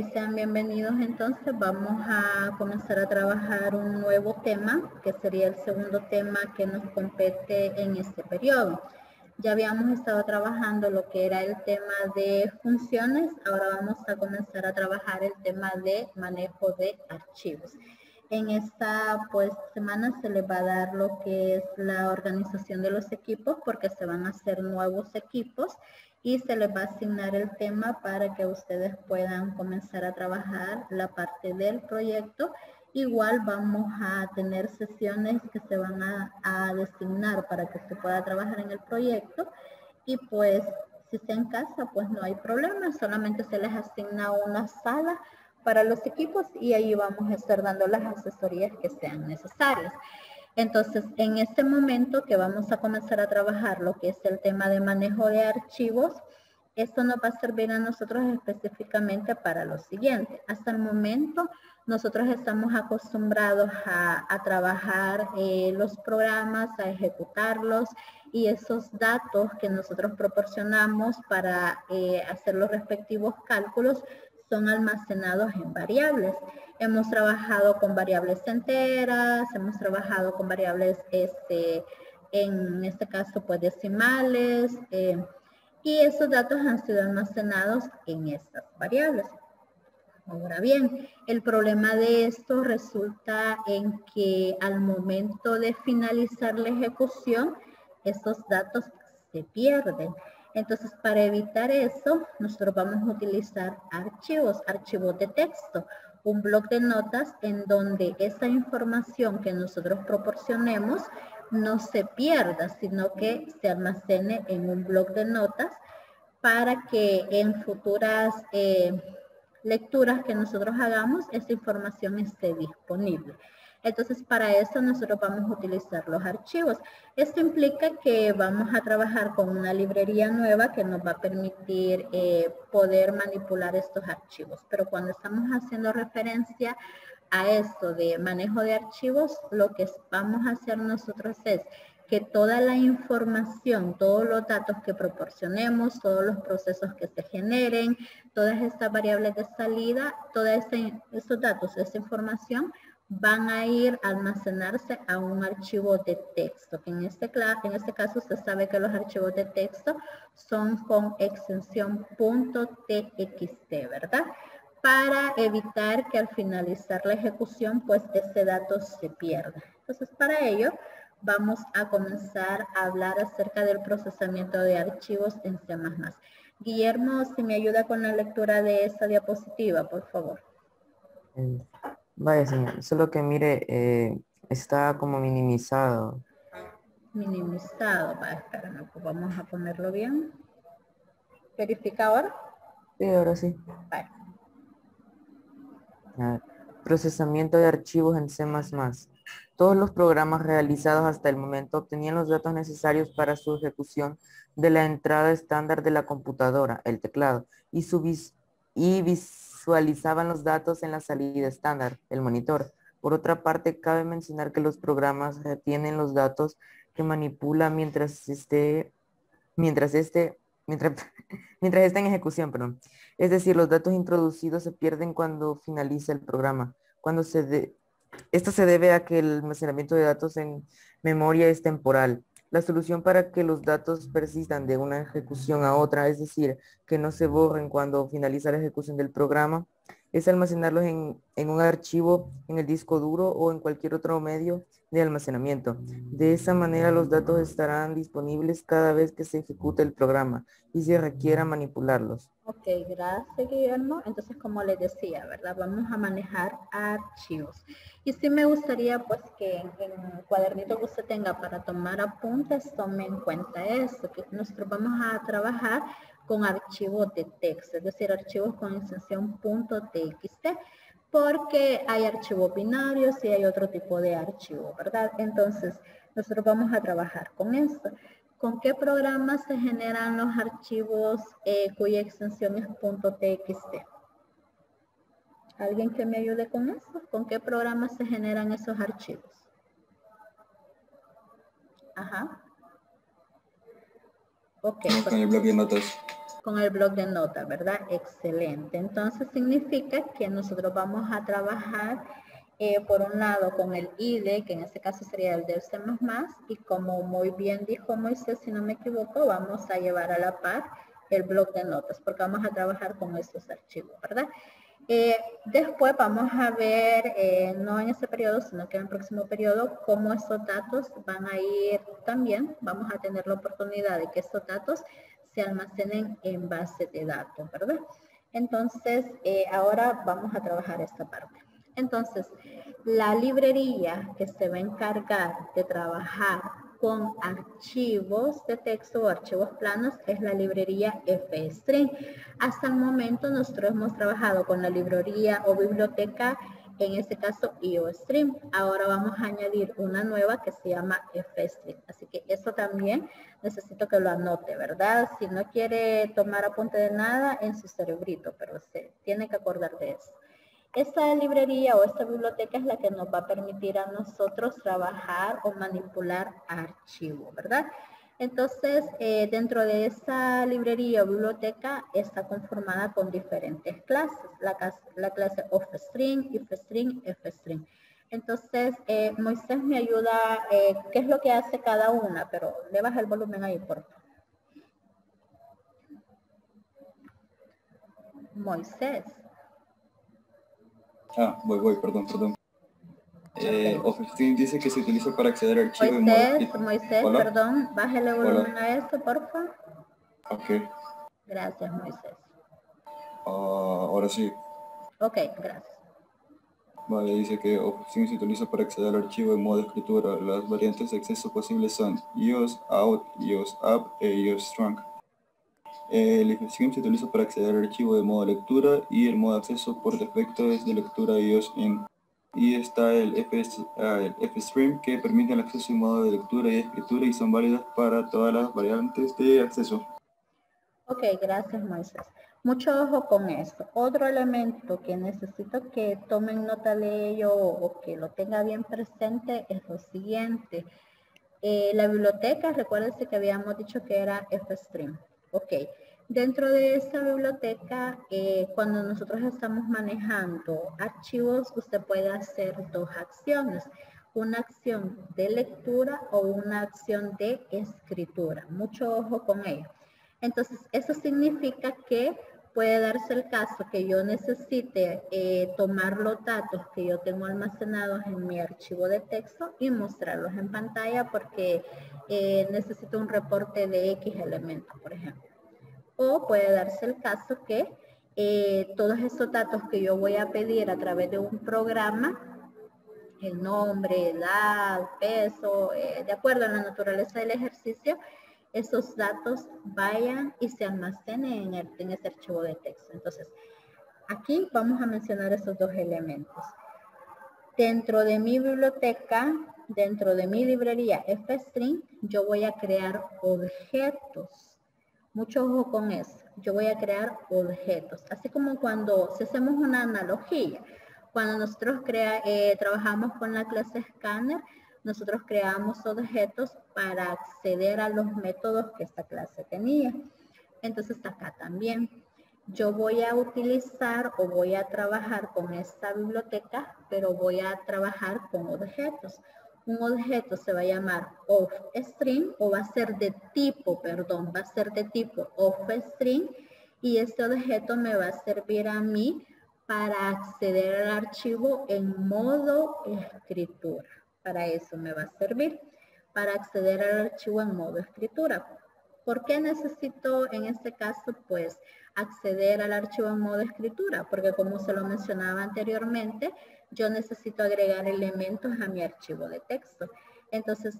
sean bienvenidos. Entonces vamos a comenzar a trabajar un nuevo tema, que sería el segundo tema que nos compete en este periodo. Ya habíamos estado trabajando lo que era el tema de funciones, ahora vamos a comenzar a trabajar el tema de manejo de archivos. En esta semana se les va a dar lo que es la organización de los equipos, porque se van a hacer nuevos equipos y se les va a asignar el tema para que ustedes puedan comenzar a trabajar la parte del proyecto. Igual vamos a tener sesiones que se van a designar para que se pueda trabajar en el proyecto, y pues si está en casa pues no hay problema, solamente se les asigna una sala para los equipos y ahí vamos a estar dando las asesorías que sean necesarias. Entonces, en este momento que vamos a comenzar a trabajar lo que es el tema de manejo de archivos, esto nos va a servir a nosotros específicamente para lo siguiente. Hasta el momento, nosotros estamos acostumbrados a trabajar los programas, a ejecutarlos, y esos datos que nosotros proporcionamos para hacer los respectivos cálculos son almacenados en variables. Hemos trabajado con variables enteras, hemos trabajado con variables, en este caso, pues decimales, y esos datos han sido almacenados en estas variables. Ahora bien, el problema de esto resulta en que al momento de finalizar la ejecución, esos datos se pierden. Entonces, para evitar eso, nosotros vamos a utilizar archivos de texto, un bloc de notas en donde esa información que nosotros proporcionemos no se pierda, sino que se almacene en un bloc de notas para que en futuras lecturas que nosotros hagamos, esa información esté disponible. Entonces, para eso nosotros vamos a utilizar los archivos. Esto implica que vamos a trabajar con una librería nueva que nos va a permitir poder manipular estos archivos. Pero cuando estamos haciendo referencia a esto de manejo de archivos, lo que vamos a hacer nosotros es que toda la información, todos los datos que proporcionemos, todos los procesos que se generen, todas estas variables de salida, todos esos datos, esa información, van a ir a almacenarse a un archivo de texto. En este caso, usted sabe que los archivos de texto son con extensión .txt, ¿verdad? Para evitar que al finalizar la ejecución, pues ese dato se pierda. Entonces, para ello, vamos a comenzar a hablar acerca del procesamiento de archivos en C++. Guillermo, si me ayuda con la lectura de esta diapositiva, por favor. Vaya, señor, solo que mire, está como minimizado. Minimizado. Espérame, pues vamos a ponerlo bien. ¿Verifica ahora? Sí, ahora sí. Vale. A ver, procesamiento de archivos en C++. Todos los programas realizados hasta el momento obtenían los datos necesarios para su ejecución de la entrada estándar de la computadora, el teclado, y visualizaban los datos en la salida estándar, el monitor. Por otra parte, cabe mencionar que los programas retienen los datos que manipula mientras mientras está en ejecución, perdón. Es decir, los datos introducidos se pierden cuando finaliza el programa. Esto se debe a que el almacenamiento de datos en memoria es temporal. La solución para que los datos persistan de una ejecución a otra, es decir, que no se borren cuando finaliza la ejecución del programa, es almacenarlos en un archivo en el disco duro o en cualquier otro medio de almacenamiento. De esa manera los datos estarán disponibles cada vez que se ejecute el programa y se requiera manipularlos. Ok, gracias, Guillermo. Entonces, como les decía, ¿verdad? Vamos a manejar archivos. Y sí me gustaría, pues, que en el cuadernito que usted tenga para tomar apuntes, tome en cuenta esto, que nosotros vamos a trabajar con archivos de texto, es decir, archivos con extensión .txt, porque hay archivos binarios y hay otro tipo de archivo, ¿verdad? Entonces, nosotros vamos a trabajar con esto. ¿Con qué programa se generan los archivos cuya extensión es .txt? ¿Alguien que me ayude con eso? ¿Con qué programa se generan esos archivos? Ajá. Ok. Con el bloque de notas. Con el bloc de notas, ¿verdad? Excelente. Entonces significa que nosotros vamos a trabajar por un lado con el IDE, que en este caso sería el del C++, y como muy bien dijo Moisés, si no me equivoco, vamos a llevar a la par el bloc de notas, porque vamos a trabajar con estos archivos, ¿verdad? Después vamos a ver, no en este periodo, sino que en el próximo periodo, cómo estos datos van a ir también. Vamos a tener la oportunidad de que estos datos se almacenen en base de datos, ¿verdad? Entonces, ahora vamos a trabajar esta parte. Entonces, la librería que se va a encargar de trabajar con archivos de texto o archivos planos es la librería FString. Hasta el momento nosotros hemos trabajado con la librería o biblioteca, en este caso IOStream. Ahora vamos a añadir una nueva que se llama FString. Así que eso también necesito que lo anote, ¿verdad? Si no quiere tomar apunte de nada en su cerebrito, pero se tiene que acordar de eso. Esta librería o esta biblioteca es la que nos va a permitir a nosotros trabajar o manipular archivos, ¿verdad? Entonces, dentro de esa librería o biblioteca está conformada con diferentes clases. La clase OffString, IFString, FString. Entonces, Moisés me ayuda, qué es lo que hace cada una, pero le baja el volumen ahí, por favor. Moisés. Voy, perdón. OffString dice que se utiliza para acceder a archivos en modo escrito. Moisés, Hola. perdón, bájale volumen a esto, por favor. Ok. Gracias, Moisés. Ahora sí. Ok, gracias. Vale, dice que OffString se utiliza para acceder al archivo en modo escritura. Las variantes de acceso posibles son IOS Out, IOS Up e IOS Trunk. El IFStream se utiliza para acceder al archivo de modo lectura y el modo acceso por defecto es de lectura IOS in. Y está el FStream que permite el acceso en modo de lectura y escritura y son válidas para todas las variantes de acceso. Ok, gracias Moisés. Mucho ojo con esto. Otro elemento que necesito que tomen nota de ello o que lo tenga bien presente es lo siguiente. La biblioteca, recuérdense que habíamos dicho que era FStream. Ok, dentro de esta biblioteca, cuando nosotros estamos manejando archivos, usted puede hacer dos acciones. Una acción de lectura o una acción de escritura. Mucho ojo con ello. Entonces, eso significa que puede darse el caso que yo necesite tomar los datos que yo tengo almacenados en mi archivo de texto y mostrarlos en pantalla porque necesito un reporte de X elementos, por ejemplo. O puede darse el caso que todos esos datos que yo voy a pedir a través de un programa, el nombre, edad, peso, de acuerdo a la naturaleza del ejercicio, esos datos vayan y se almacenen en ese archivo de texto. Entonces, aquí vamos a mencionar esos dos elementos. Dentro de mi biblioteca, dentro de mi librería FString, yo voy a crear objetos. Mucho ojo con eso. Yo voy a crear objetos. Así como cuando, si hacemos una analogía, cuando nosotros trabajamos con la clase Scanner, nosotros creamos objetos para acceder a los métodos que esta clase tenía. Entonces acá también yo voy a utilizar o voy a trabajar con esta biblioteca, pero voy a trabajar con objetos. Un objeto se va a llamar OffString o va a ser de tipo, perdón, va a ser de tipo OffString y este objeto me va a servir a mí para acceder al archivo en modo escritura. Para eso me va a servir, para acceder al archivo en modo escritura. ¿Por qué necesito en este caso pues acceder al archivo en modo escritura? Porque como se lo mencionaba anteriormente, yo necesito agregar elementos a mi archivo de texto. Entonces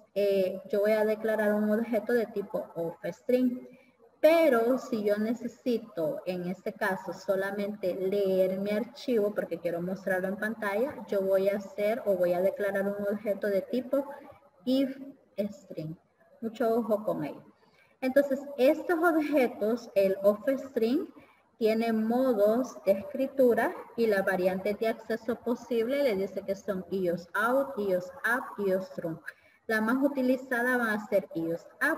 yo voy a declarar un objeto de tipo OffString. Pero si yo necesito, en este caso, solamente leer mi archivo porque quiero mostrarlo en pantalla, yo voy a hacer o voy a declarar un objeto de tipo IfString. Mucho ojo con ello. Entonces, estos objetos, el OffString, tiene modos de escritura y las variantes de acceso posible le dice que son IOS Out, IOS Up, IOS Trunk. La más utilizada va a ser IOS Up.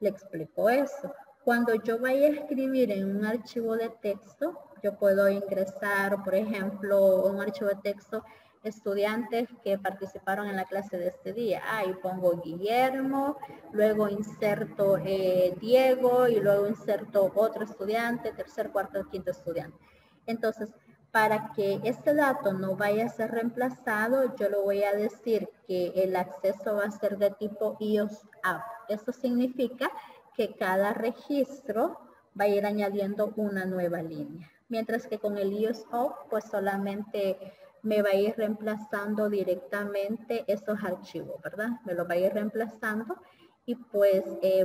Le explico eso. Cuando yo vaya a escribir en un archivo de texto, yo puedo ingresar, por ejemplo, un archivo de texto, estudiantes que participaron en la clase de este día. Ahí pongo Guillermo, luego inserto Diego y luego inserto otro estudiante, tercer, cuarto, quinto estudiante. Entonces, para que este dato no vaya a ser reemplazado, yo le voy a decir que el acceso va a ser de tipo IOS-App. Eso significa que cada registro va a ir añadiendo una nueva línea. Mientras que con el IOS-App, pues solamente me va a ir reemplazando directamente esos archivos, ¿verdad? Me lo va a ir reemplazando y pues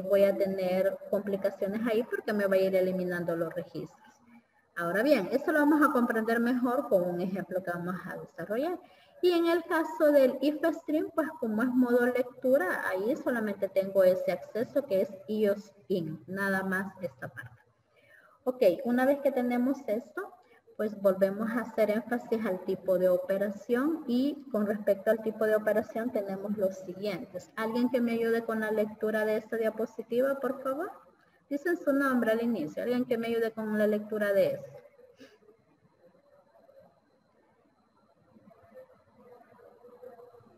voy a tener complicaciones ahí porque me va a ir eliminando los registros. Ahora bien, esto lo vamos a comprender mejor con un ejemplo que vamos a desarrollar. Y en el caso del IFStream, pues como es modo lectura, ahí solamente tengo ese acceso que es IOS-IN, nada más esta parte. Ok, una vez que tenemos esto, pues volvemos a hacer énfasis al tipo de operación y con respecto al tipo de operación tenemos los siguientes. ¿Alguien que me ayude con la lectura de esta diapositiva, por favor? Dicen su nombre al inicio. ¿Alguien que me ayude con la lectura de esto?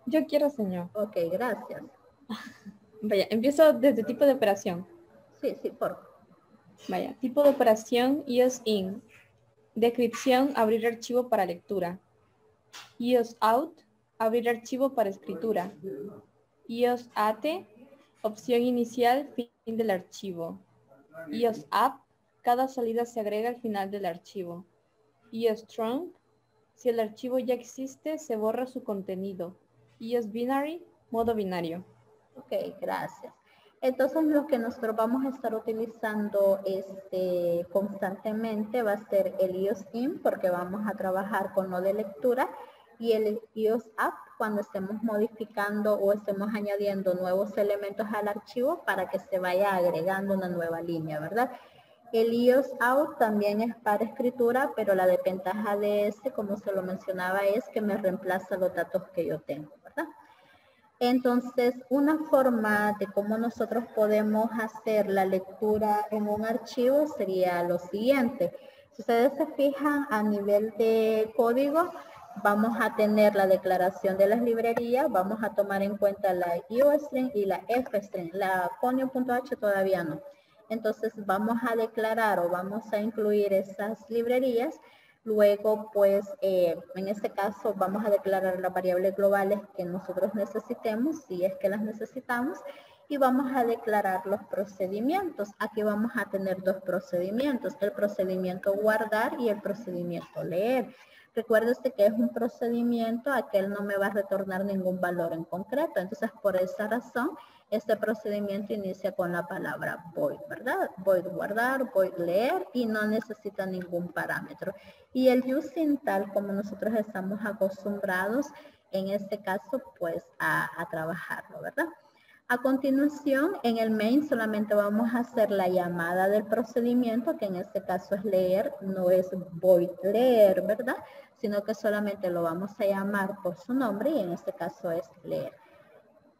Yo quiero, señor. Ok, gracias. Vaya, empiezo desde tipo de operación. Sí, por favor. Vaya, tipo de operación IOS-IN. Descripción, abrir archivo para lectura. IOS-OUT, abrir archivo para escritura. IOS-AT, opción inicial, fin del archivo. IOS-AP, cada salida se agrega al final del archivo. IOS-TRUNC, si el archivo ya existe, se borra su contenido. IOS-BINARY, modo binario. Ok, gracias. Entonces lo que nosotros vamos a estar utilizando constantemente va a ser el IOS-IN porque vamos a trabajar con lo de lectura y el IOS-AP cuando estemos modificando o estemos añadiendo nuevos elementos al archivo para que se vaya agregando una nueva línea, ¿verdad? El IOS-OUT también es para escritura, pero la desventaja de este, como se lo mencionaba, es que me reemplaza los datos que yo tengo, ¿verdad? Entonces, una forma de cómo nosotros podemos hacer la lectura en un archivo sería lo siguiente. Si ustedes se fijan a nivel de código, vamos a tener la declaración de las librerías, vamos a tomar en cuenta la IOString y la FString, la Ponyo.h todavía no. Entonces, vamos a declarar o vamos a incluir esas librerías. Luego, pues, en este caso vamos a declarar las variables globales que nosotros necesitemos, si es que las necesitamos, y vamos a declarar los procedimientos. Aquí vamos a tener dos procedimientos, el procedimiento guardar y el procedimiento leer. Recuérdese que es un procedimiento, aquel no me va a retornar ningún valor en concreto. Entonces, por esa razón, este procedimiento inicia con la palabra void, ¿verdad? Void guardar, void leer y no necesita ningún parámetro. Y el using tal como nosotros estamos acostumbrados en este caso pues a trabajarlo, ¿verdad? A continuación, en el main solamente vamos a hacer la llamada del procedimiento, que en este caso es leer, no es void leer, ¿verdad? Sino que solamente lo vamos a llamar por su nombre y en este caso es leer.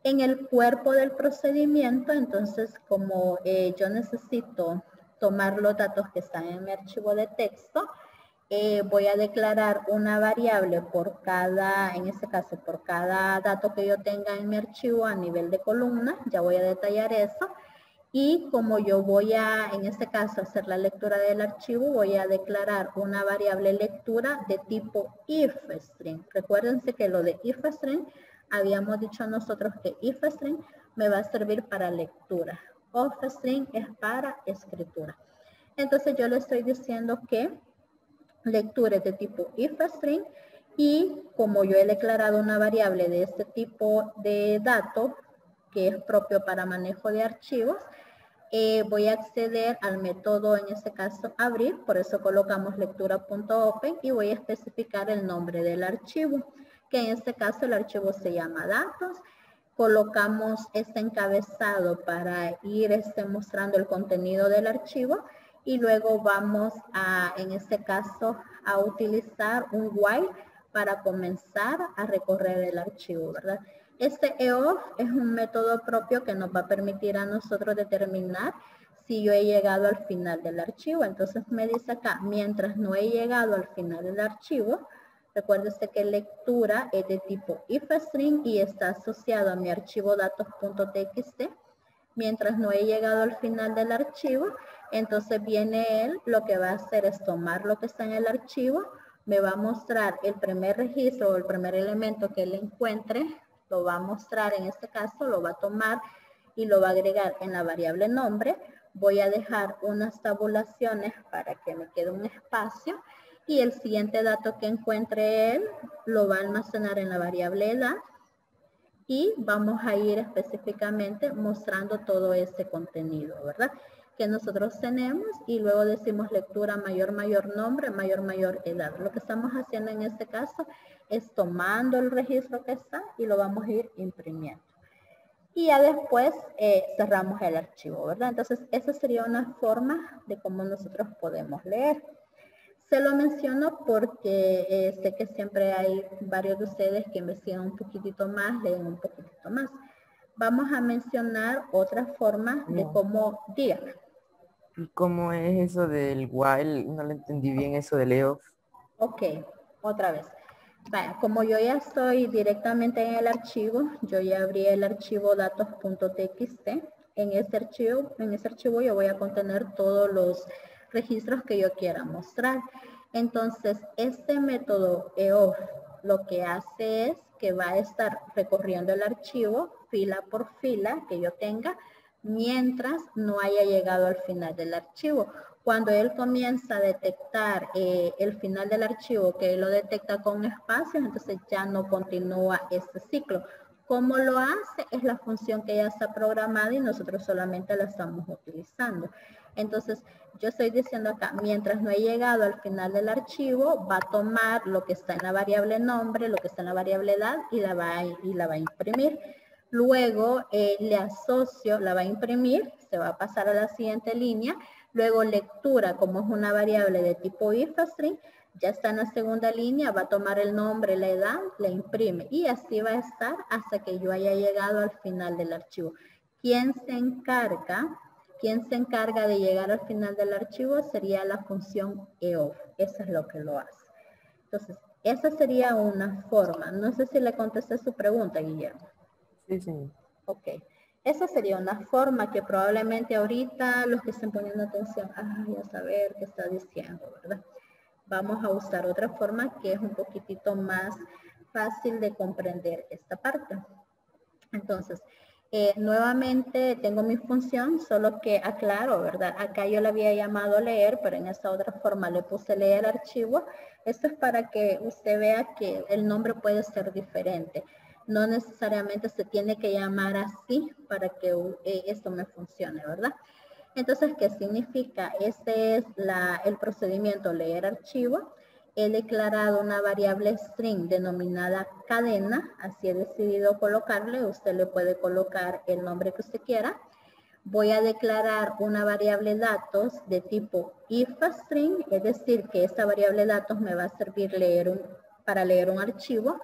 En el cuerpo del procedimiento, entonces, como yo necesito tomar los datos que están en mi archivo de texto, voy a declarar una variable por cada, en este caso, por cada dato que yo tenga en mi archivo a nivel de columna. Ya voy a detallar eso. Y como yo voy a, en este caso, hacer la lectura del archivo, voy a declarar una variable lectura de tipo IFString. Recuérdense que lo de IFString, habíamos dicho nosotros que IFString me va a servir para lectura. OFString es para escritura. Entonces yo le estoy diciendo que lectura de tipo IFString y como yo he declarado una variable de este tipo de datos que es propio para manejo de archivos, voy a acceder al método, en este caso abrir, por eso colocamos lectura.open y voy a especificar el nombre del archivo, que en este caso el archivo se llama datos. Colocamos este encabezado para ir mostrando el contenido del archivo y luego vamos a, en este caso, a utilizar un while para comenzar a recorrer el archivo, ¿verdad? Este EOF es un método propio que nos va a permitir a nosotros determinar si yo he llegado al final del archivo. Entonces me dice acá, mientras no he llegado al final del archivo, recuérdese que lectura es de tipo ifstring y está asociado a mi archivo datos.txt. Mientras no he llegado al final del archivo, entonces viene él, lo que va a hacer es tomar lo que está en el archivo, me va a mostrar el primer registro o el primer elemento que él encuentre, lo va a mostrar en este caso, lo va a tomar y lo va a agregar en la variable nombre. Voy a dejar unas tabulaciones para que me quede un espacio y el siguiente dato que encuentre él lo va a almacenar en la variable edad y vamos a ir específicamente mostrando todo este contenido, ¿verdad? Que nosotros tenemos y luego decimos lectura mayor nombre, mayor edad. Lo que estamos haciendo en este caso es tomando el registro que está y lo vamos a ir imprimiendo. Y ya después cerramos el archivo, ¿verdad? Entonces, esa sería una forma de cómo nosotros podemos leer. Se lo menciono porque sé que siempre hay varios de ustedes que investigan un poquitito más, leen un poquitito más. Vamos a mencionar otra forma de cómo, dígame. ¿Y cómo es eso del while? No le entendí bien eso de Leo. Ok, otra vez. Vaya, como yo ya estoy directamente en el archivo, yo ya abrí el archivo datos.txt. En ese archivo yo voy a contener todos los registros que yo quiera mostrar. Entonces, este método EOF lo que hace es que va a estar recorriendo el archivo fila por fila que yo tenga mientras no haya llegado al final del archivo. Cuando él comienza a detectar el final del archivo, que él lo detecta con espacios, entonces ya no continúa este ciclo. ¿Cómo lo hace? Es la función que ya está programada y nosotros solamente la estamos utilizando. Entonces, yo estoy diciendo acá, mientras no he llegado al final del archivo, va a tomar lo que está en la variable nombre, lo que está en la variable edad y la va a imprimir. Luego le asocio, la va a imprimir, se va a pasar a la siguiente línea. Luego lectura, como es una variable de tipo ifstring, ya está en la segunda línea, va a tomar el nombre, la edad, la imprime. Y así va a estar hasta que yo haya llegado al final del archivo. ¿Quién se encarga de llegar al final del archivo? Sería la función EOF. Eso es lo que lo hace. Entonces, esa sería una forma. No sé si le contesté su pregunta, Guillermo. Sí, sí. Ok. Esa sería una forma que probablemente ahorita los que estén poniendo atención, a saber qué está diciendo, ¿verdad? Vamos a usar otra forma que es un poquitito más fácil de comprender esta parte. Entonces, nuevamente tengo mi función, solo que aclaro, ¿verdad? Acá yo le había llamado leer, pero en esta otra forma le puse leer archivo. Esto es para que usted vea que el nombre puede ser diferente. No necesariamente se tiene que llamar así para que esto me funcione, ¿verdad? Entonces, ¿qué significa? Este es el procedimiento leer archivo. He declarado una variable string denominada cadena, así he decidido colocarle, usted le puede colocar el nombre que usted quiera. Voy a declarar una variable datos de tipo ifstring, es decir, que esta variable datos me va a servir para leer un archivo.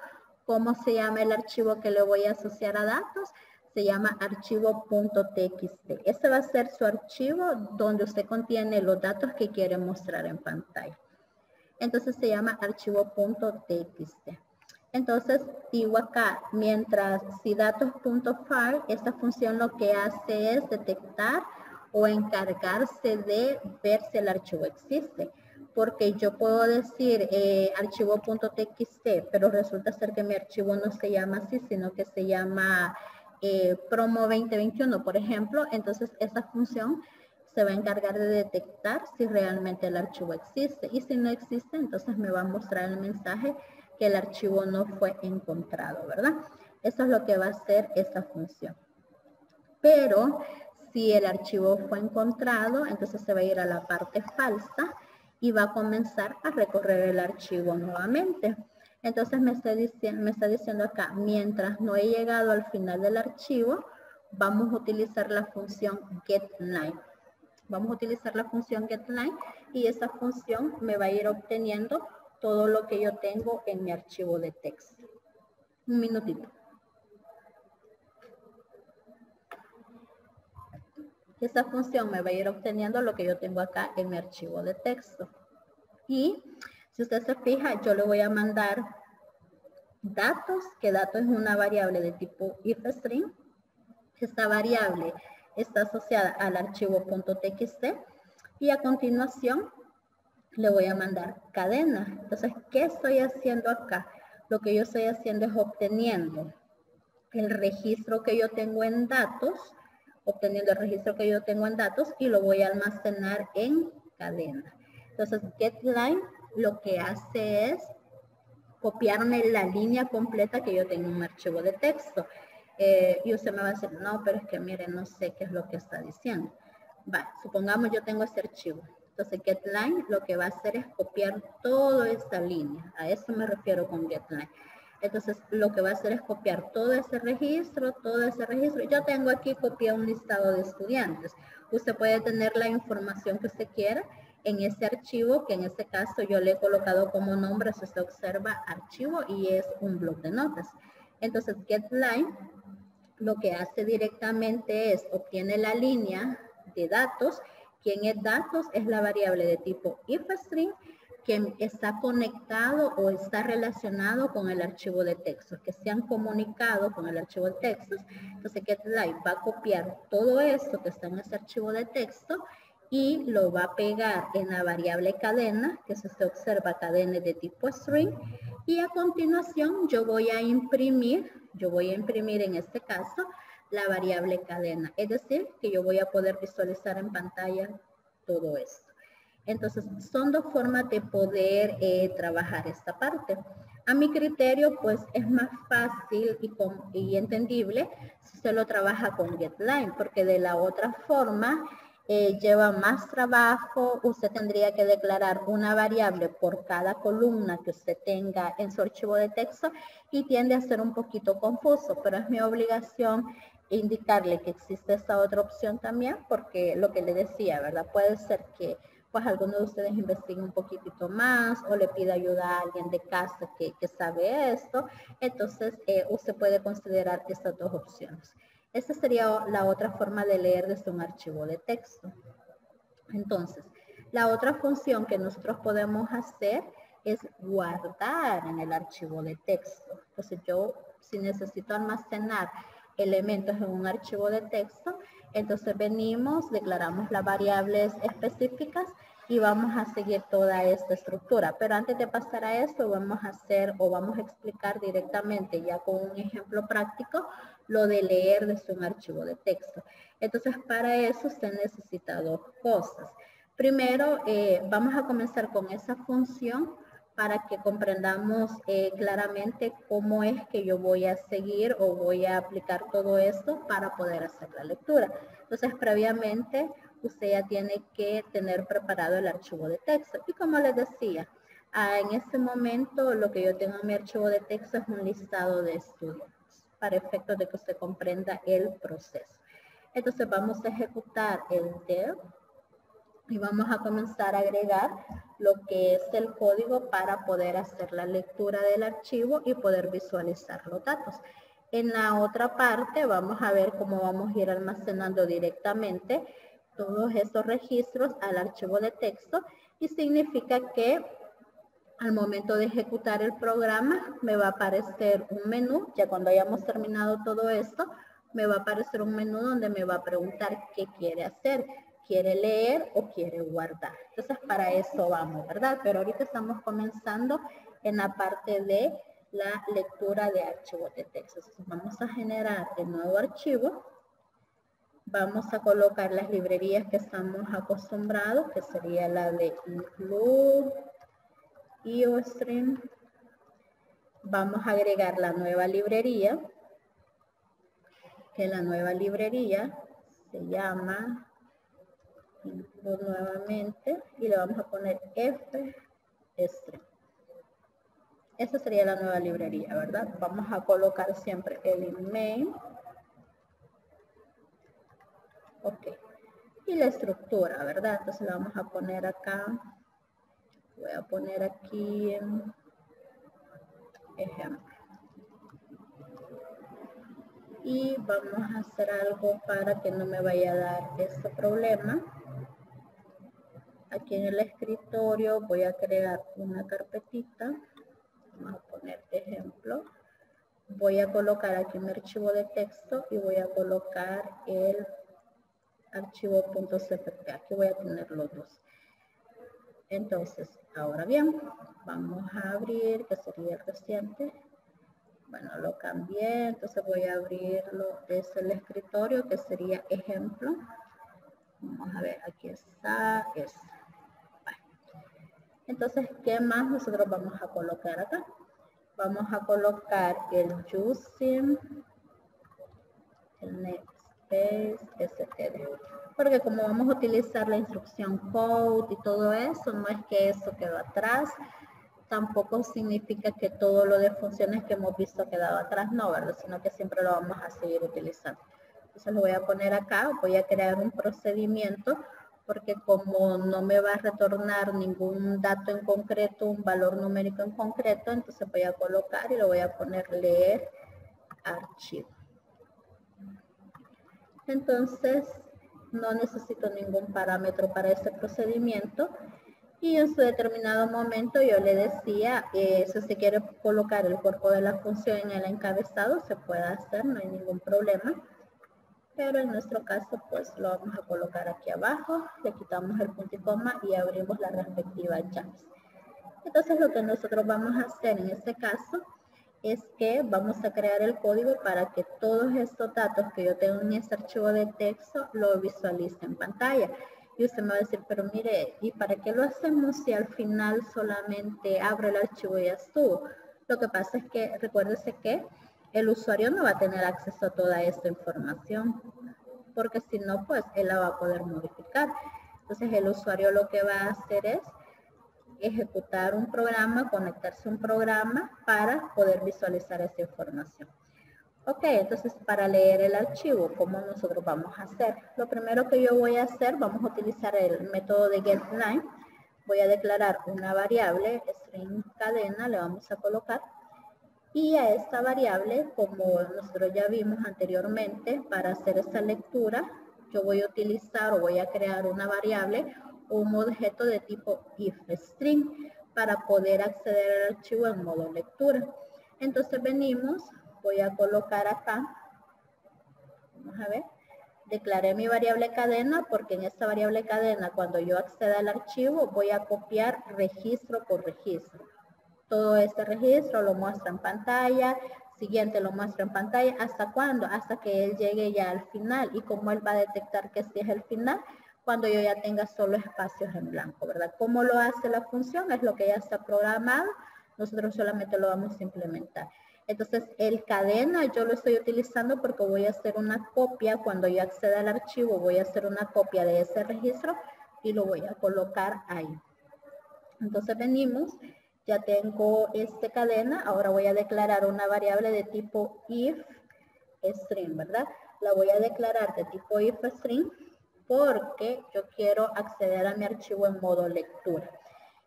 ¿Cómo se llama el archivo que le voy a asociar a datos? Se llama archivo.txt. Este va a ser su archivo donde usted contiene los datos que quiere mostrar en pantalla. Entonces se llama archivo.txt. Entonces digo acá, mientras si datos.file, esta función lo que hace es detectar o encargarse de ver si el archivo existe. Porque yo puedo decir archivo.txt, pero resulta ser que mi archivo no se llama así, sino que se llama promo 2021, por ejemplo. Entonces esa función se va a encargar de detectar si realmente el archivo existe. Y si no existe, entonces me va a mostrar el mensaje que el archivo no fue encontrado, ¿verdad? Eso es lo que va a hacer esta función. Pero si el archivo fue encontrado, entonces se va a ir a la parte falsa y va a comenzar a recorrer el archivo nuevamente. Entonces me está diciendo acá, mientras no he llegado al final del archivo, vamos a utilizar la función getLine. Vamos a utilizar la función getLine y esa función me va a ir obteniendo todo lo que yo tengo en mi archivo de texto. Un minutito. esa función me va a ir obteniendo lo que yo tengo acá en mi archivo de texto. Y si usted se fija, yo le voy a mandar datos, que datos es una variable de tipo ifstring. Esta variable está asociada al archivo .txt y a continuación le voy a mandar cadena. Entonces, ¿qué estoy haciendo acá? Lo que yo estoy haciendo es obteniendo el registro que yo tengo en datos, y lo voy a almacenar en cadena. Entonces, getLine lo que hace es copiarme la línea completa que yo tengo en un archivo de texto. Y usted me va a decir, no, pero es que mire, no sé qué es lo que está diciendo. Supongamos yo tengo este archivo. Entonces getLine lo que va a hacer es copiar toda esta línea. A eso me refiero con getLine. Entonces lo que va a hacer es copiar todo ese registro. Yo tengo aquí copiado un listado de estudiantes. Usted puede tener la información que usted quiera en ese archivo, que en este caso yo le he colocado como nombre, si usted observa, archivo, y es un bloc de notas. Entonces getLine lo que hace directamente es obtiene la línea de datos, que en datos es la variable de tipo ifstring que está conectado o está relacionado con el archivo de textos, que se han comunicado con el archivo de textos. Entonces getLine va a copiar todo esto que está en ese archivo de texto y lo va a pegar en la variable cadena, que si usted observa, cadena de tipo string, y a continuación yo voy a imprimir en este caso la variable cadena, es decir, que yo voy a poder visualizar en pantalla todo esto. Entonces, son dos formas de poder trabajar esta parte. A mi criterio, pues es más fácil y entendible si se lo trabaja con getLine, porque de la otra forma lleva más trabajo. Usted tendría que declarar una variable por cada columna que usted tenga en su archivo de texto y tiende a ser un poquito confuso, pero es mi obligación indicarle que existe esta otra opción también, porque lo que le decía, ¿verdad? Puede ser que pues alguno de ustedes investigue un poquitito más o le pida ayuda a alguien de casa que sabe esto. Entonces, usted puede considerar estas dos opciones. Esta sería la otra forma de leer desde un archivo de texto. Entonces, la otra función que nosotros podemos hacer es guardar en el archivo de texto. Entonces, yo si necesito almacenar elementos en un archivo de texto, entonces venimos, declaramos las variables específicas y vamos a seguir toda esta estructura. Pero antes de pasar a esto, vamos a explicar directamente ya con un ejemplo práctico lo de leer desde un archivo de texto. Entonces, para eso usted necesita dos cosas. Primero, vamos a comenzar con esa función para que comprendamos claramente cómo es que yo voy a seguir o voy a aplicar todo esto para poder hacer la lectura. Entonces, previamente, usted ya tiene que tener preparado el archivo de texto. Y como les decía, en este momento lo que yo tengo en mi archivo de texto es un listado de estudiantes para efectos de que usted comprenda el proceso. Entonces, vamos a ejecutar el del y vamos a comenzar a agregar lo que es el código para poder hacer la lectura del archivo y poder visualizar los datos. En la otra parte vamos a ver cómo vamos a ir almacenando directamente todos estos registros al archivo de texto y significa que al momento de ejecutar el programa me va a aparecer un menú. Ya cuando hayamos terminado todo esto, me va a aparecer un menú donde me va a preguntar qué quiere hacer. ¿Quiere leer o quiere guardar? Entonces, para eso vamos, ¿verdad? Pero ahorita estamos comenzando en la parte de la lectura de archivos de texto. Entonces, vamos a generar el nuevo archivo. Vamos a colocar las librerías que estamos acostumbrados, que sería la de include, iostream. Vamos a agregar la nueva librería, que la nueva librería se llama nuevamente y le vamos a poner F-Stream. Esa sería la nueva librería, ¿verdad? Vamos a colocar siempre el email. Ok. Y la estructura, ¿verdad? Entonces la vamos a poner acá. Voy a poner aquí ejemplo. Y vamos a hacer algo para que no me vaya a dar este problema. Aquí en el escritorio voy a crear una carpetita. Vamos a poner ejemplo. Voy a colocar aquí mi archivo de texto y voy a colocar el archivo .cpp. Aquí voy a tener los dos. Entonces, ahora bien, vamos a abrir, que sería el reciente. Bueno, lo cambié, entonces voy a abrirlo desde el escritorio, que sería ejemplo. Vamos a ver, aquí está, es. Entonces, ¿qué más nosotros vamos a colocar acá? Vamos a colocar el using, el namespace, std. Porque como vamos a utilizar la instrucción code y todo eso, no es que eso quedó atrás, tampoco significa que todo lo de funciones que hemos visto ha quedado atrás, no, ¿verdad? Sino que siempre lo vamos a seguir utilizando. Entonces lo voy a poner acá, voy a crear un procedimiento, porque como no me va a retornar ningún dato en concreto, un valor numérico en concreto, entonces voy a colocar y lo voy a poner leer archivo. Entonces, no necesito ningún parámetro para este procedimiento. Y en su determinado momento yo le decía, si se quiere colocar el cuerpo de la función en el encabezado, se puede hacer, no hay ningún problema. Pero en nuestro caso, pues lo vamos a colocar aquí abajo, le quitamos el punto y coma y abrimos la respectiva llaves. Entonces lo que nosotros vamos a hacer en este caso es que vamos a crear el código para que todos estos datos que yo tengo en este archivo de texto lo visualice en pantalla. Y usted me va a decir, pero mire, ¿y para qué lo hacemos si al final solamente abro el archivo y ya estuvo? Lo que pasa es que recuérdese que el usuario no va a tener acceso a toda esta información, porque si no, pues él la va a poder modificar. Entonces el usuario lo que va a hacer es ejecutar un programa, conectarse a un programa para poder visualizar esa información. Ok, entonces para leer el archivo, ¿cómo nosotros vamos a hacer? Lo primero que yo voy a hacer, vamos a utilizar el método de getLine. Voy a declarar una variable, string cadena, le vamos a colocar. Y a esta variable, como nosotros ya vimos anteriormente, para hacer esta lectura, yo voy a utilizar o voy a crear una variable, un objeto de tipo ifstring, para poder acceder al archivo en modo lectura. Entonces venimos, voy a colocar acá, vamos a ver, declaré mi variable cadena, porque en esta variable cadena, cuando yo acceda al archivo, voy a copiar registro por registro. Todo este registro lo muestra en pantalla, siguiente lo muestra en pantalla, ¿hasta cuándo? Hasta que él llegue ya al final. Y como él va a detectar que este es el final, cuando yo ya tenga solo espacios en blanco, ¿verdad? ¿Cómo lo hace la función? Es lo que ya está programado, nosotros solamente lo vamos a implementar. Entonces, el cadena yo lo estoy utilizando porque voy a hacer una copia, cuando yo acceda al archivo, voy a hacer una copia de ese registro y lo voy a colocar ahí. Entonces venimos, ya tengo este cadena, ahora voy a declarar una variable de tipo ifstring, ¿verdad? La voy a declarar de tipo ifstring porque yo quiero acceder a mi archivo en modo lectura.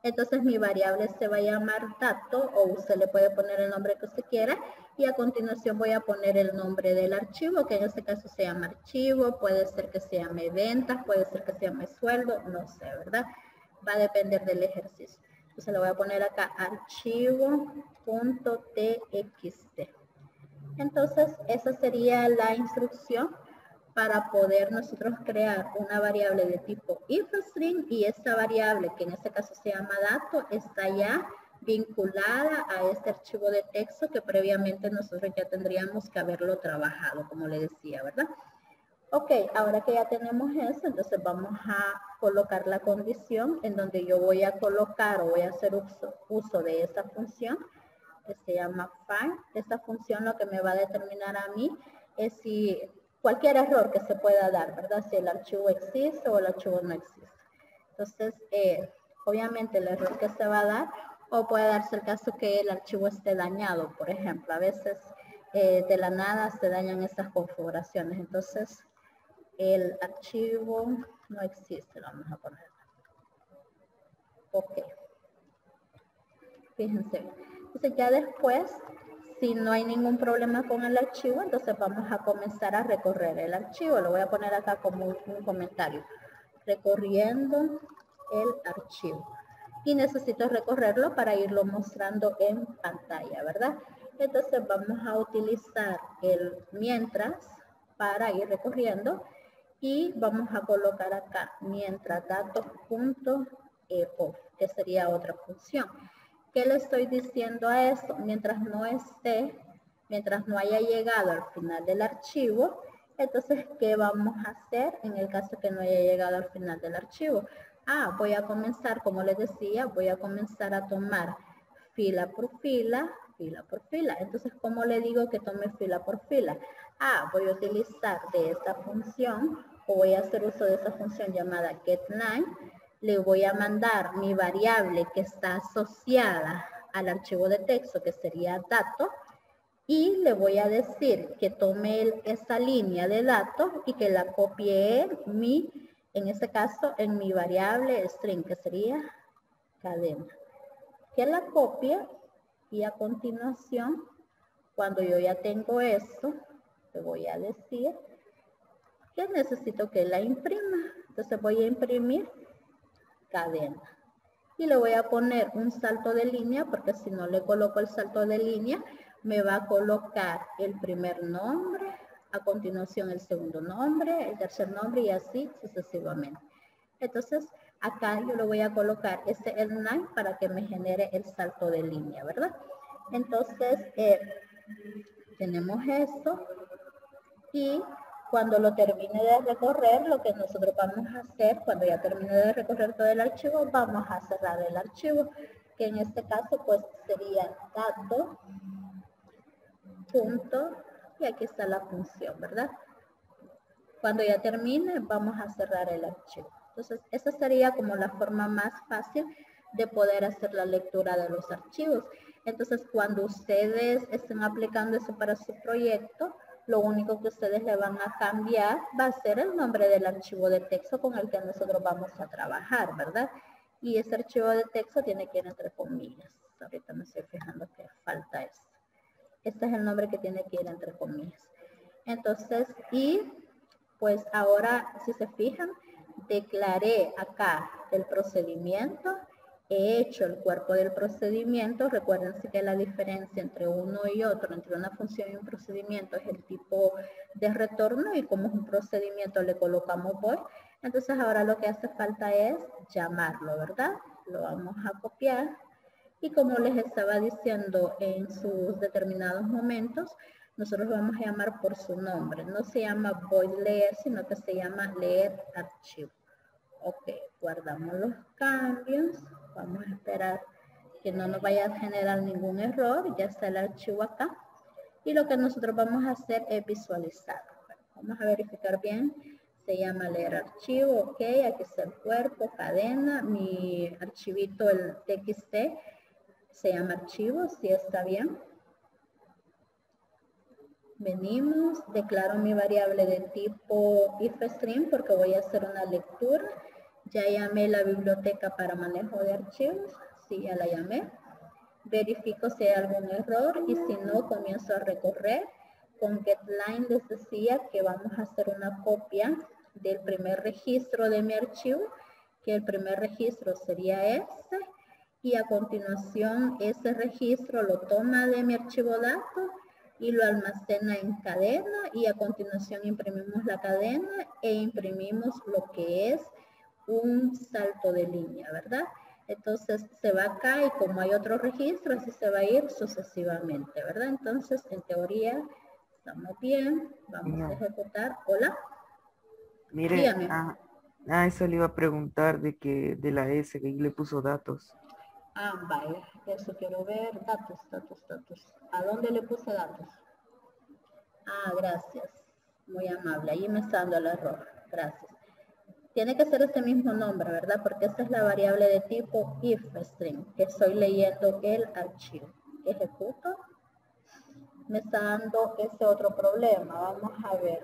Entonces mi variable se va a llamar dato, o usted le puede poner el nombre que usted quiera, y a continuación voy a poner el nombre del archivo, que en este caso se llama archivo, puede ser que se llame ventas, puede ser que se llame sueldo, no sé, ¿verdad? Va a depender del ejercicio. Entonces le voy a poner acá archivo.txt. Entonces esa sería la instrucción para poder nosotros crear una variable de tipo ifstring, y esta variable, que en este caso se llama dato, está ya vinculada a este archivo de texto que previamente nosotros ya tendríamos que haberlo trabajado, como le decía, ¿verdad? Ok, ahora que ya tenemos eso, entonces vamos a colocar la condición en donde yo voy a colocar o voy a hacer uso de esta función que se llama find. Esta función lo que me va a determinar a mí es si cualquier error que se pueda dar, ¿verdad? Si el archivo existe o el archivo no existe. Entonces, obviamente el error que se va a dar, o puede darse el caso que el archivo esté dañado, por ejemplo. A veces de la nada se dañan estas configuraciones. Entonces, el archivo no existe, lo vamos a poner. Ok. Fíjense. Entonces ya después, Si no hay ningún problema con el archivo, entonces vamos a comenzar a recorrer el archivo. Lo voy a poner acá como un comentario. Recorriendo el archivo. Y necesito recorrerlo para irlo mostrando en pantalla, ¿verdad? Entonces vamos a utilizar el mientras para ir recorriendo y vamos a colocar acá mientras datos.echo, que sería otra función. ¿Qué le estoy diciendo a esto? Mientras no haya llegado al final del archivo, entonces, ¿qué vamos a hacer en el caso que no haya llegado al final del archivo? Voy a comenzar, como les decía, voy a comenzar a tomar fila por fila, fila por fila. Entonces, ¿cómo le digo que tome fila por fila? Voy a utilizar de esta función, o voy a hacer uso de esa función llamada getLine. Le voy a mandar mi variable que está asociada al archivo de texto, que sería dato, y le voy a decir que tome esa línea de datos y que la copie en este caso, en mi variable string, que sería cadena. Que la copie y a continuación, cuando yo ya tengo esto, le voy a decir que necesito que la imprima. Entonces voy a imprimir cadena. Y le voy a poner un salto de línea, porque si no le coloco el salto de línea, me va a colocar el primer nombre, a continuación el segundo nombre, el tercer nombre y así sucesivamente. Entonces, acá yo le voy a colocar ese line para que me genere el salto de línea, ¿verdad? Entonces, tenemos esto y cuando lo termine de recorrer, lo que nosotros vamos a hacer, cuando ya termine de recorrer todo el archivo, vamos a cerrar el archivo, que en este caso pues sería dato, punto, y aquí está la función, ¿verdad? Cuando ya termine, vamos a cerrar el archivo. Entonces, esa sería como la forma más fácil de poder hacer la lectura de los archivos. Entonces, cuando ustedes estén aplicando eso para su proyecto, lo único que ustedes le van a cambiar va a ser el nombre del archivo de texto con el que nosotros vamos a trabajar, ¿verdad? Y ese archivo de texto tiene que ir entre comillas. Ahorita me estoy fijando que falta esto. Este es el nombre que tiene que ir entre comillas. Entonces, y pues ahora, si se fijan, declaré acá el procedimiento, he hecho el cuerpo del procedimiento. Recuérdense que la diferencia entre uno y otro, entre una función y un procedimiento, es el tipo de retorno, y como es un procedimiento le colocamos void. Entonces ahora lo que hace falta es llamarlo, ¿verdad? Lo vamos a copiar y como les estaba diciendo en sus determinados momentos, nosotros vamos a llamar por su nombre. No se llama void leer, sino que se llama leer archivo. Ok, guardamos los cambios. Vamos a esperar que no nos vaya a generar ningún error. Ya está el archivo acá. Y lo que nosotros vamos a hacer es visualizar. Vamos a verificar bien. Se llama leer archivo. Ok, aquí está el cuerpo, cadena. Mi archivito, el txt, se llama archivo. Sí está bien. Venimos, declaro mi variable de tipo ifstring porque voy a hacer una lectura. Ya llamé la biblioteca para manejo de archivos. Sí, ya la llamé. Verifico si hay algún error y si no, comienzo a recorrer. Con getLine les decía que vamos a hacer una copia del primer registro de mi archivo, que el primer registro sería este. Y a continuación ese registro lo toma de mi archivo datos y lo almacena en cadena, y a continuación imprimimos la cadena e imprimimos lo que es un salto de línea, ¿verdad? Entonces se va acá y como hay otro registro, así se va a ir sucesivamente, ¿verdad? Entonces, en teoría, estamos bien. Vamos a ejecutar. Hola. Mire, Dígame. eso le iba a preguntar de la S, que le puso datos. Vale, eso quiero ver. Datos. ¿A dónde le puse datos? Gracias. Muy amable. Ahí me está dando el error. Gracias. Tiene que ser este mismo nombre, ¿verdad? Porque esta es la variable de tipo ifstring, que estoy leyendo el archivo. Ejecuto. Me está dando ese otro problema. Vamos a ver.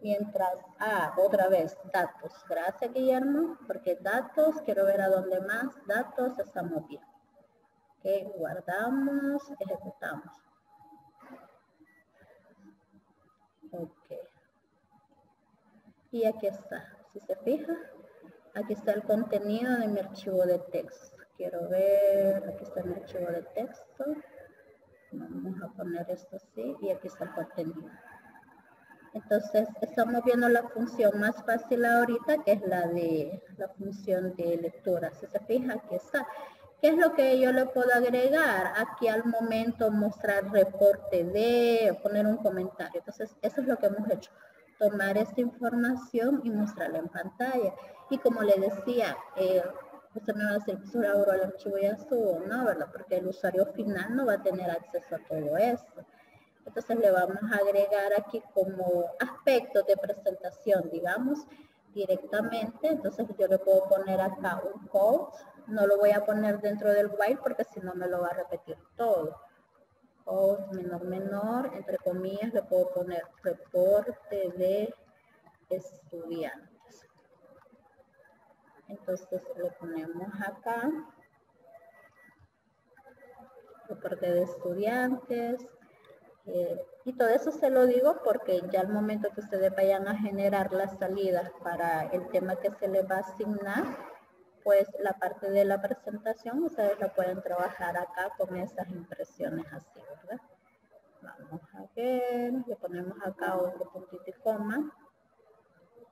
Mientras, otra vez, datos. Gracias, Guillermo, porque datos, quiero ver a dónde más. Datos, estamos bien. Ok, guardamos, ejecutamos. Ok. Y aquí está, si se fija, aquí está el contenido de mi archivo de texto. Quiero ver, aquí está mi archivo de texto. Vamos a poner esto así y aquí está el contenido. Entonces, estamos viendo la función más fácil ahorita, que es la función de lectura. Si se fija, aquí está. ¿Qué es lo que yo le puedo agregar? Aquí al momento mostrar reporte de, poner un comentario. Entonces, eso es lo que hemos hecho. Tomar esta información y mostrarla en pantalla. Y como le decía, usted me va a decir, pues ahora el archivo ya estuvo, ¿no? ¿Verdad? Porque el usuario final no va a tener acceso a todo esto. Entonces le vamos a agregar aquí como aspectos de presentación, digamos, directamente. Entonces yo le puedo poner acá un code. No lo voy a poner dentro del while porque si no me lo va a repetir todo. Code menor, entre comillas, le puedo poner reporte de estudiantes. Entonces lo ponemos acá. Reporte de estudiantes. Y todo eso se lo digo porque ya al momento que ustedes vayan a generar las salidas para el tema que se les va a asignar, pues la parte de la presentación ustedes la pueden trabajar acá con esas impresiones así, ¿verdad? Vamos a ver, le ponemos acá otro puntito y coma,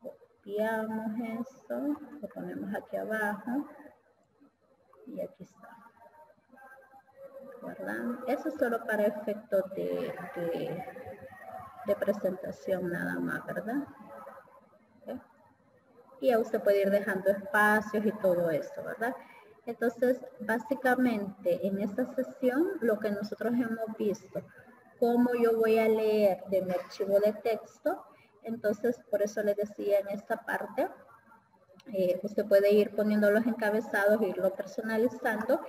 copiamos eso, lo ponemos aquí abajo y aquí está. ¿Verdad? Eso es solo para efectos de presentación nada más, ¿verdad? ¿Okay? Y ya usted puede ir dejando espacios y todo eso, ¿verdad? Entonces, básicamente en esta sesión lo que nosotros hemos visto, cómo yo voy a leer de mi archivo de texto, entonces por eso les decía en esta parte, usted puede ir poniendo los encabezados, irlo personalizando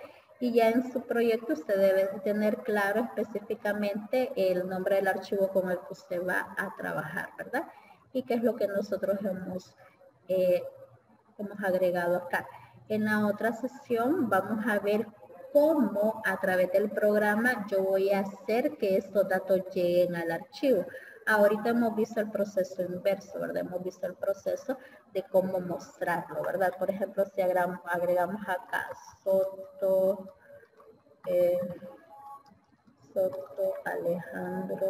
y ya en su proyecto usted debe tener claro específicamente el nombre del archivo con el que usted va a trabajar, ¿verdad? Y qué es lo que nosotros hemos agregado acá. En la otra sesión vamos a ver cómo a través del programa yo voy a hacer que estos datos lleguen al archivo. Ahorita hemos visto el proceso inverso, ¿verdad? Hemos visto el proceso de cómo mostrarlo, ¿verdad? Por ejemplo, si agregamos acá Soto, Alejandro,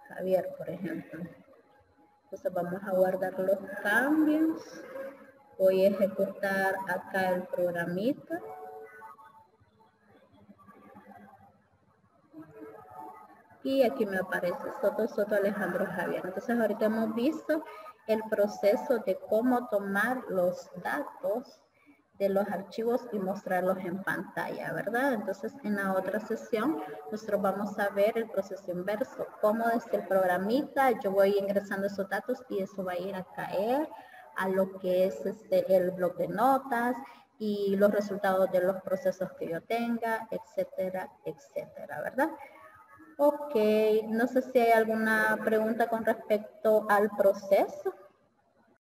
Javier, por ejemplo. Entonces vamos a guardar los cambios. Voy a ejecutar acá el programita. Y aquí me aparece Soto, Alejandro, Javier. Entonces ahorita hemos visto el proceso de cómo tomar los datos de los archivos y mostrarlos en pantalla, ¿verdad? Entonces en la otra sesión nosotros vamos a ver el proceso inverso, cómo desde el programita yo voy ingresando esos datos y eso va a ir a caer a lo que es el bloc de notas y los resultados de los procesos que yo tenga, etcétera, etcétera, ¿verdad? Ok, no sé si hay alguna pregunta con respecto al proceso.